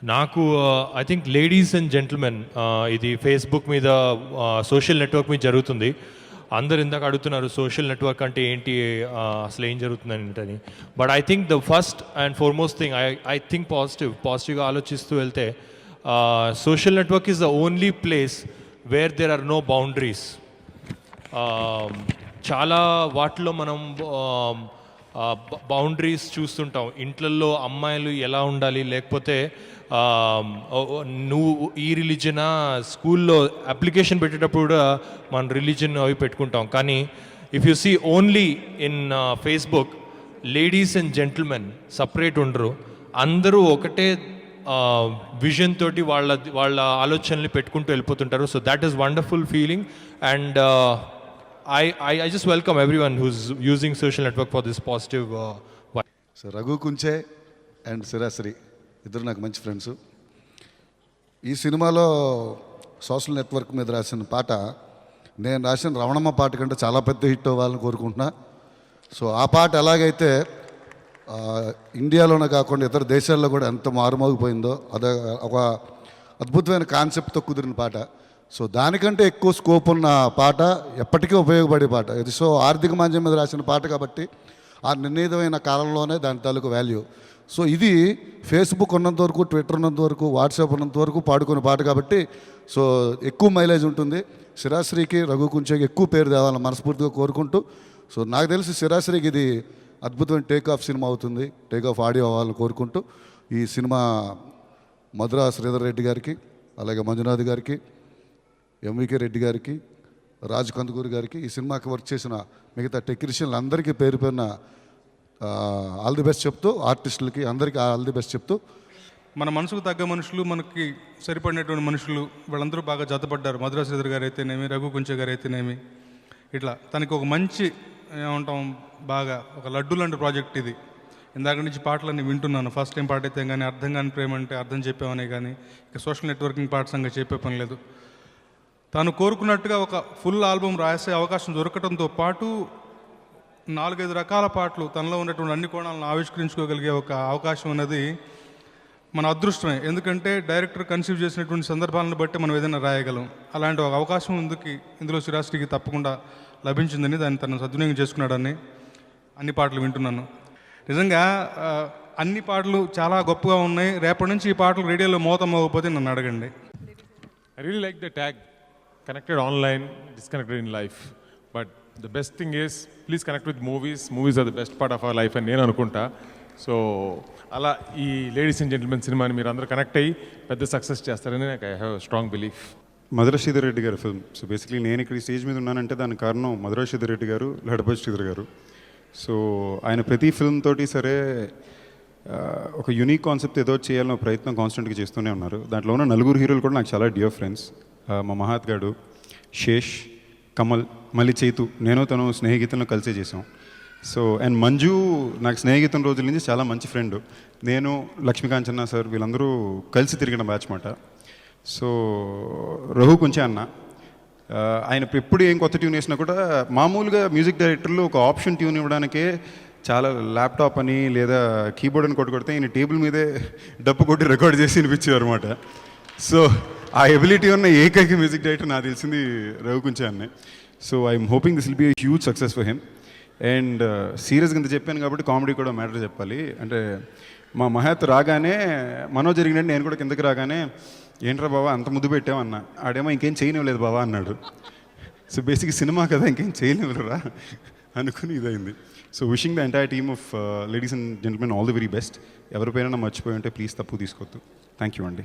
నాకు I think ladies and gentlemen ఇది Facebook మీద సోషల్ నెట్వర్క్ మీద జరుగుతుంది. అందరు ఇందాక అడుగుతున్నారు సోషల్ నెట్వర్క్ అంటే ఏంటి, అసలు ఏం జరుగుతుందని. But I think the first and foremost thing I think పాజిటివ్గా ఆలోచిస్తూ వెళ్తే social network is the only place where there are no boundaries. చాలా వాటిలో మనం బౌండరీస్ చూస్తుంటాం. ఇంట్లల్లో అమ్మాయిలు ఎలా ఉండాలి, లేకపోతే నువ్వు ఈ రిలీజనా, స్కూల్లో అప్లికేషన్ పెట్టేటప్పుడు కూడా మన రిలీజన్ అవి పెట్టుకుంటాం. కానీ if you see only in Facebook, ladies and gentlemen separate ఉండరు, అందరూ ఒకటే విజన్ తోటి వాళ్ళ ఆలోచనలు పెట్టుకుంటూ వెళ్ళిపోతుంటారు. So that is wonderful feeling. And I just welcome everyone who's using social network for this positive vibe. So Raghu Kunche and Sirasri ఇద్దరు నాకు మంచి ఫ్రెండ్స్. ఈ సినిమాలో సోషల్ నెట్వర్క్ మీద రాసిన పాట నేను రాసిన రమణమ్మ పాట కంటే చాలా పెద్ద హిట్ అవ్వాలని కోరుకుంటున్నా. సో ఆ పాట ఎలాగైతే ఇండియాలోనే కాకుండా ఇతర దేశాల్లో కూడా ఎంత మారుమోగిపోయిందో, అదే ఒక అద్భుతమైన కాన్సెప్ట్తో కుదిరిన పాట. సో దానికంటే ఎక్కువ స్కోప్ ఉన్న పాట, ఎప్పటికీ ఉపయోగపడే పాట ఇది. సో ఆర్థిక మాంద్యం మీద రాసిన పాట కాబట్టి ఆ నిర్ణీతమైన కాలంలోనే దాని తాలూకు వాల్యూ. సో ఇది ఫేస్బుక్ ఉన్నంత వరకు, ట్విట్టర్ ఉన్నంత వరకు, వాట్సాప్ ఉన్నంత వరకు పాడుకునే పాట కాబట్టి సో ఎక్కువ మైలేజ్ ఉంటుంది. సిరాశ్రీకి, రఘు కుంచేకి ఎక్కువ పేరు తేవాలని మనస్ఫూర్తిగా కోరుకుంటూ, సో నాకు తెలిసి సిరాశ్రీకి ఇది అద్భుతమైన టేక్ ఆఫ్ సినిమా అవుతుంది, టేక్ ఆఫ్ ఆడియో అవ్వాలని కోరుకుంటూ, ఈ సినిమా మధురా శ్రీధర్ రెడ్డి గారికి, అలాగే మంజునాథ్ గారికి, ఎంవికే రెడ్డి గారికి, రాజ్ కందుకూరి గారికి, ఈ సినిమాకి వర్క్ చేసిన మిగతా టెక్నీషియన్లు అందరికీ పేరు పేరున ఆల్ ది బెస్ట్ చెప్తూ, ఆర్టిస్టులకి అందరికీ ఆల్ ది బెస్ట్ చెప్తూ, మన మనసుకు తగ్గ మనుషులు, మనకి సరిపడినటువంటి మనుషులు వాళ్ళందరూ బాగా జతపడ్డారు. మధురా శ్రీధర్ గారు అయితేనేమి, రఘు కుంచే గారు అయితేనేమి, ఇట్లా తనకి ఒక మంచి ఏమంటాం, బాగా ఒక లడ్డు లాంటి ప్రాజెక్ట్ ఇది. ఇందాక నుంచి పాటలన్నీ వింటున్నాను. ఫస్ట్ టైం పాట అయితే కానీ అర్థం కాని ప్రేమ అంటే అర్థం చెప్పామనే కానీ ఇక సోషల్ నెట్వర్కింగ్ పాట సంగతి చెప్పే పని లేదు. తాను కోరుకున్నట్టుగా ఒక ఫుల్ ఆల్బమ్ రాసే అవకాశం దొరకడంతో పాటు 4-5 రకాల పాటలు తనలో ఉన్నటువంటి అన్ని కోణాలను ఆవిష్కరించుకోగలిగే ఒక అవకాశం ఉన్నది మన అదృష్టమే. ఎందుకంటే డైరెక్టర్ కన్సీవ్ చేసినటువంటి సందర్భాలను బట్టి మనం ఏదైనా రాయగలం. అలాంటి ఒక అవకాశం ఇందులో సిరాశ్రీకి తప్పకుండా లభించిందని, దాన్ని తను సద్వినియోగం చేసుకున్నాడని అన్ని పాటలు వింటున్నాను. నిజంగా అన్ని పాటలు చాలా గొప్పగా ఉన్నాయి. రేపటి నుంచి ఈ పాటలు రేడియోలో మోతమోగకపోతే నన్ను అడగండి. I really like the tag, connected online, disconnected in life. But the best thing is, please connect with movies. Movies are the best part of our life అని నేను అనుకుంటా. సో అలా ఈ లేడీస్ అండ్ జెంటిల్మెన్ సినిమాని మీరు అందరూ connect అయ్యి పెద్ద సక్సెస్ చేస్తారని నాకు I have strong belief. Madhura Sridhar Reddy గారి ఫిల్మ్. సో బేసిక్లీ నేను ఇక్కడ ఈ స్టేజ్ మీద ఉన్నానంటే దానికి కారణం మధురా శ్రీధర్ రెడ్డి గారు, లడపతి శ్రీధర్ గారు. సో ఆయన ప్రతి ఫిల్మ్ తోటి సరే ఒక యూనిక్ కాన్సెప్ట్ ఏదో చేయాలన్న ప్రయత్నం కాన్స్టెంట్గా చేస్తూనే ఉన్నారు. దాంట్లో ఉన్న 4 హీరోలు కూడా నాకు చాలా డియర్ ఫ్రెండ్స్. మా మహాత్ గారు, శేష్, కమల్, మళ్ళీ చైతు, నేను తను స్నేహగీతంలో కలిసే చేసాం. సో అండ్ మంజు నాకు స్నేహగీతం రోజుల నుంచి చాలా మంచి ఫ్రెండ్. నేను, లక్ష్మీకాంచన్న సార్ వీళ్ళందరూ కలిసి తిరిగిన బ్యాచ్ మాట. సో రఘు కుంచే అన్న, ఆయన ఎప్పుడు ఏం కొత్త ట్యూన్ వేసినా కూడా మామూలుగా మ్యూజిక్ డైరెక్టర్లు ఒక ఆప్షన్ ట్యూన్ ఇవ్వడానికే చాలా ల్యాప్టాప్ అని లేదా కీబోర్డ్ అని కొట్టుకొడితే ఈయన టేబుల్ మీదే డప్పు కొట్టి రికార్డ్ చేసి వినిపించారు అనమాట. సో ఆ ఎబిలిటీ ఉన్న ఏకైక మ్యూజిక్ డైరెక్టర్ నాకు తెలిసింది రఘు కుంచే అన్నే. So I'm hoping this will be huge success for him. And సీరియస్గా ఇంత చెప్పాను కాబట్టి కామెడీ కూడా మ్యాటర్ చెప్పాలి. అంటే మా మహత్ రాగానే మనో జరిగినట్టు నేను కూడా కిందకి రాగానే, ఏంట్రా బాబా అంత ముద్దు పెట్టామన్నా. ఆడేమో ఇంకేం చేయనివ్వలేదు బాబా అన్నాడు. సో బేసిక్ సినిమా కదా ఇంకేం చేయనివ్వరా అనుకుని ఇదైంది. So wishing the entire team of ladies and gentlemen all the very best. ఎవరిపైనా మర్చిపోయి ఉంటే ప్లీజ్ తప్పు తీసుకోవద్దు. థ్యాంక్ యూ అండి.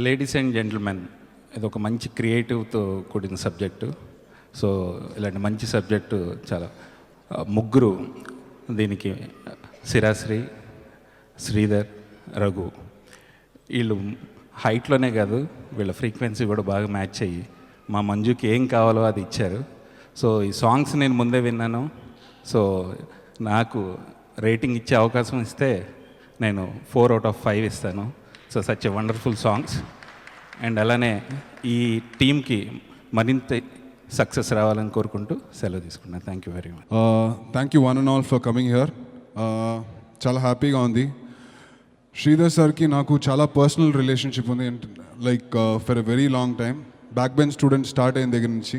లేడీస్ అండ్ జెంటిల్మెన్ ఇది ఒక మంచి క్రియేటివ్తో కూడిన సబ్జెక్టు. సో ఇలాంటి మంచి సబ్జెక్టు చాలా ముగ్గురు దీనికి, సిరాశ్రీ, శ్రీధర్, రఘు, వీళ్ళు హైట్లోనే కాదు వీళ్ళ ఫ్రీక్వెన్సీ కూడా బాగా మ్యాచ్ అయ్యి మా మంజుకి ఏం కావాలో అది ఇచ్చారు. సో ఈ సాంగ్స్ నేను ముందే విన్నాను. సో నాకు రేటింగ్ ఇచ్చే అవకాశం ఇస్తే నేను 4/5 ఇస్తాను. So such a wonderful songs. And అలానే ఈ టీంకి మరింత సక్సెస్ రావాలని కోరుకుంటూ సెలవు తీసుకున్నాను. Thank you very much. Thank you one and all for coming here. చాలా హ్యాపీగా ఉంది. శ్రీధర్ సార్కి నాకు చాలా పర్సనల్ రిలేషన్షిప్ ఉంది, like for a very long time. Back bench student start అయిన దగ్గర నుంచి.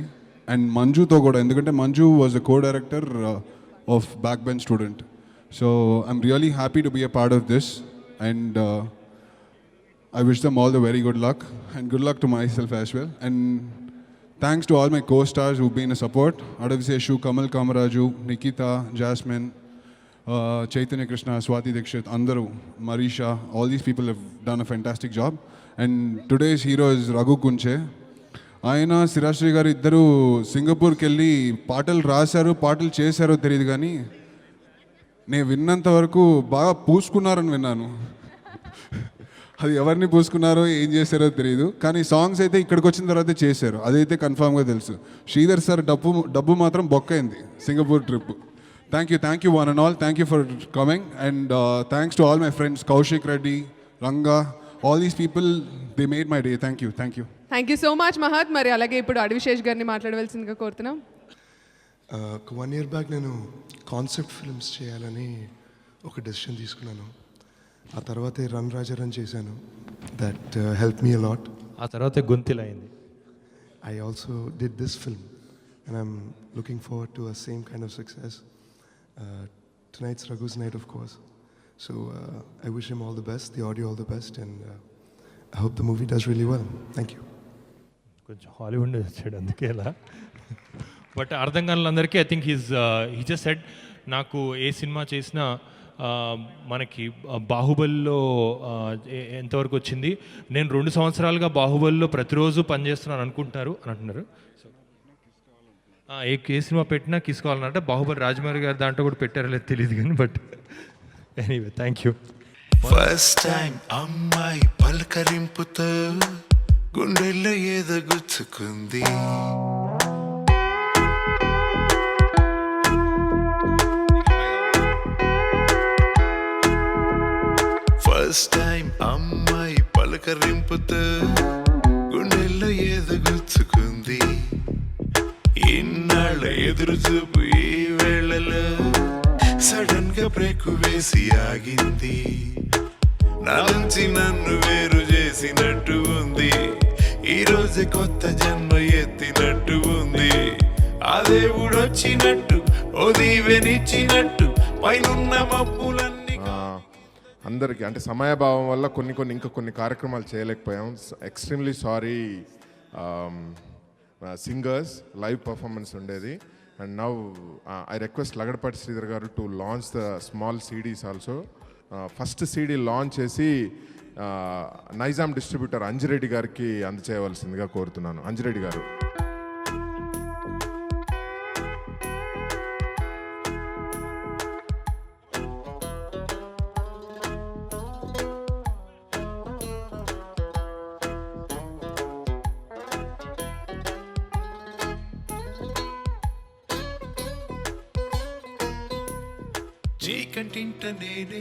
అండ్ మంజుతో కూడా, ఎందుకంటే Manju was the co director of back bench student. So I'm really happy to be a part of this. And I wish them all the very good luck, and good luck to myself as well. And thanks to all my co-stars who've been a support. Adaviseshu, Kamal Kamaraju, Nikita, Jasmine, Chaitanya Krishna, Swati Dikshit, Andaru, Marisha, all these people have done a fantastic job. And today's hero is Raghu Kunche. ఆయన సిరాశ్రీ గారు ఇద్దరు సింగపూర్కి వెళ్ళి పాటలు రాశారు, పాటలు చేశారో తెలియదు, కానీ నేను విన్నంత వరకు బాగా పూసుకున్నారని విన్నాను. అది ఎవరిని పూసుకున్నారో ఏం చేశారో తెలియదు, కానీ సాంగ్స్ అయితే ఇక్కడికి వచ్చిన తర్వాత చేశారు, అదైతే కన్ఫామ్గా తెలుసు. శ్రీధర్ సార్ డబ్బు మాత్రం బొక్కైంది Singapore trip. Thank you one and all, thank you for coming. And thanks to all my friends, Kaushik Reddy, Ranga, all these people, they made my day. Thank you. Thank you so much Mahat. మరి అలాగే ఇప్పుడు అడివిశేష్ గారిని మాట్లాడవలసిందిగా కోరుతున్నాం. ఒక 1 year బ్యాక్ నేను concept films చేయాలని ఒక డెసిషన్ తీసుకున్నాను. ఆ తర్వాతే రన్ రాజా రన్ చేశాను. That help me a lot. ఆ తర్వాత గొంతిలైంది. I also did this film and I'm looking forward to a same kind of success. Tonight's Raghu's night of course. So I wish him all the best, the audio all the best, and I hope the movie does really well. Thank you. కొంచెం Hollywood వచ్చాడు అందుకే అలా. But అర్థం కాని అందరికీ I think he just said, నాకు ఏ cinema చేసినా మనకి బాహుబలిలో ఎంతవరకు వచ్చింది, నేను 2 సంవత్సరాలుగా బాహుబలిలో ప్రతిరోజు పనిచేస్తున్నాను అనుకుంటున్నారు అని అంటున్నారు. ఏ సినిమా పెట్టినా కిసుకోవాలన్నట్టు బాహుబలి రాజమౌళి గారు దాంట్లో కూడా పెట్టారో లేదు తెలియదు కానీ, but anyway thank you. First time అమ్మాయి పలకరింపుతో గుండెల్లో ఏదో గుచ్చుకుంది. ఫస్ట్ టైం అమ్మాయి పలకరింపుతో గుండెల్లో ఏదో గుచ్చుకుంది. ఇన్నాళ్ళ ఎదురు చూపు ఈ వేళలో సడన్ గా బ్రేక్ వేసి ఆగింది. నా నుంచి నన్ను వేరు చేసినట్టు ఉంది. ఈ రోజు కొత్త జన్మ ఎత్తినట్టు ఉంది. ఆ దేవుడు వచ్చినట్టు ఓ దీవెనిచ్చినట్టు పైనున్న మబ్బులన్నీ. అందరికీ అంటే సమయభావం వల్ల ఇంకా కొన్ని కార్యక్రమాలు చేయలేకపోయాం. Extremely sorry. Singers live performance ఉండేది. And now I request Lagadapati Sridhar గారు to launch the small CDs also. First CD launch చేసి నైజాం డిస్ట్రిబ్యూటర్ అంజిరెడ్డి గారికి అందచేయవలసిందిగా కోరుతున్నాను. అంజిరెడ్డి గారు. చీకంటింట నేనే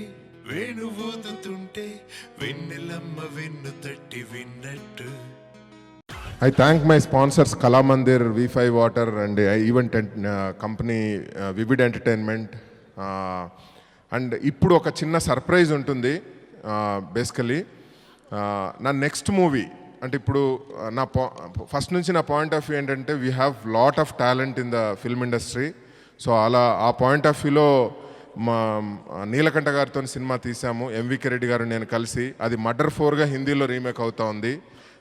వేణు ఊదుతుంటే వెన్నెలమ్మ వెన్ను తట్టి విన్నట్టు. I thank my sponsors Kalamandir, V5 Water and event company Vivid Entertainment. And ఇప్పుడు ఒక చిన్న సర్ప్రైజ్ ఉంటుంది. బేసికలీ నా నెక్స్ట్ మూవీ అంటే ఇప్పుడు నా ఫస్ట్ నుంచి నా పాయింట్ ఆఫ్ వ్యూ ఏంటంటే we have lot of talent in the film industry. So అలా ఆ పాయింట్ ఆఫ్ వ్యూలో మా నీలకంఠ గారితో సినిమా తీసాము, ఎంవికే రెడ్డి గారు నేను కలిసి. అది మర్డర్ 4గా హిందీలో రీమేక్ అవుతా ఉంది.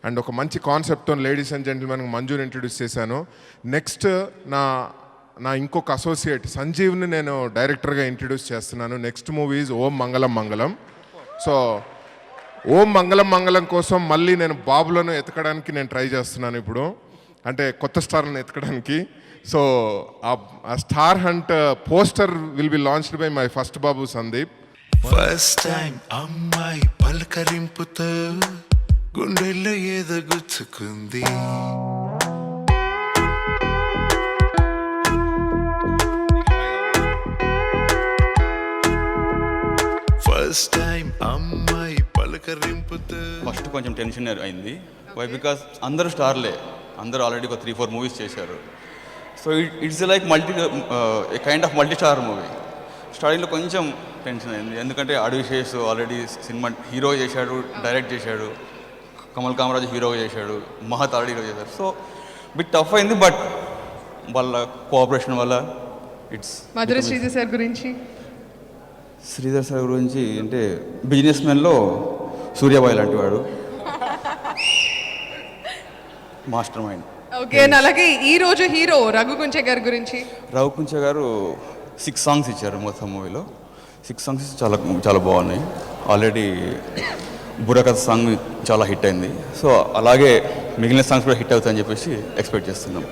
అండ్ ఒక మంచి కాన్సెప్ట్తో లేడీస్ అండ్ జెంటిల్మెన్కి మంజుని ఇంట్రడ్యూస్ చేశాను. నెక్స్ట్ నా ఇంకొక అసోసియేట్ సంజీవ్ని నేను డైరెక్టర్గా ఇంట్రడ్యూస్ చేస్తున్నాను. నెక్స్ట్ మూవీ ఈజ్ ఓం మంగళం మంగళం. సో ఓం మంగళం మంగళం కోసం మళ్ళీ నేను బాబులను ఎతకడానికి నేను ట్రై చేస్తున్నాను ఇప్పుడు, అంటే కొత్త స్టార్లను ఎతకడానికి. సో ఆ star hunt poster will be launched by my first Babu Sandeep. First time అమ్మాయి పలకరింపుతో గుండెల్లో ఏదో గుచ్చుకుంది. ఫస్ట్ టైం అమ్మాయి పలకరింపుతో. ఫస్ట్ కొంచెం టెన్షన్ అయింది. వై బికాస్ అందరూ స్టార్లే, అందరూ ఆల్రెడీ ఒక 3-4 మూవీస్ చేశారు. So it's like A kind of multi star movie. స్టార్టింగ్లో కొంచెం టెన్షన్ అయింది, ఎందుకంటే అడివిశేష్ ఆల్రెడీ సినిమా హీరో చేశాడు, డైరెక్ట్ చేశాడు, కమల్ కామరాజు హీరోగా చేశాడు, మహత్ ఆల్రెడీ హీరో చేశారు. సో బిట్ టఫ్ అయింది, బట్ వాళ్ళ కోఆపరేషన్ వల్ల ఇట్స్. మధుర శ్రీధర్ సార్ గురించి శ్రీధర్ సార్ గురించి అంటే బిజినెస్ మ్యాన్లో సూర్యాబాయ్ లాంటి వాడు, మాస్టర్ మైండ్. ఓకే, అండ్ అలాగే ఈ రోజు హీరో రఘు కుంచే గారి గురించి. రఘు కుంచే గారు 6 సాంగ్స్ ఇచ్చారు మొత్తం మూవీలో. 6 సాంగ్స్ చాలా చాలా బాగున్నాయి. ఆల్రెడీ బుర్రకథ సాంగ్ చాలా హిట్ అయింది. సో అలాగే మిగిలిన సాంగ్స్ కూడా హిట్ అవుతాయని చెప్పేసి ఎక్స్పెక్ట్ చేస్తున్నాం.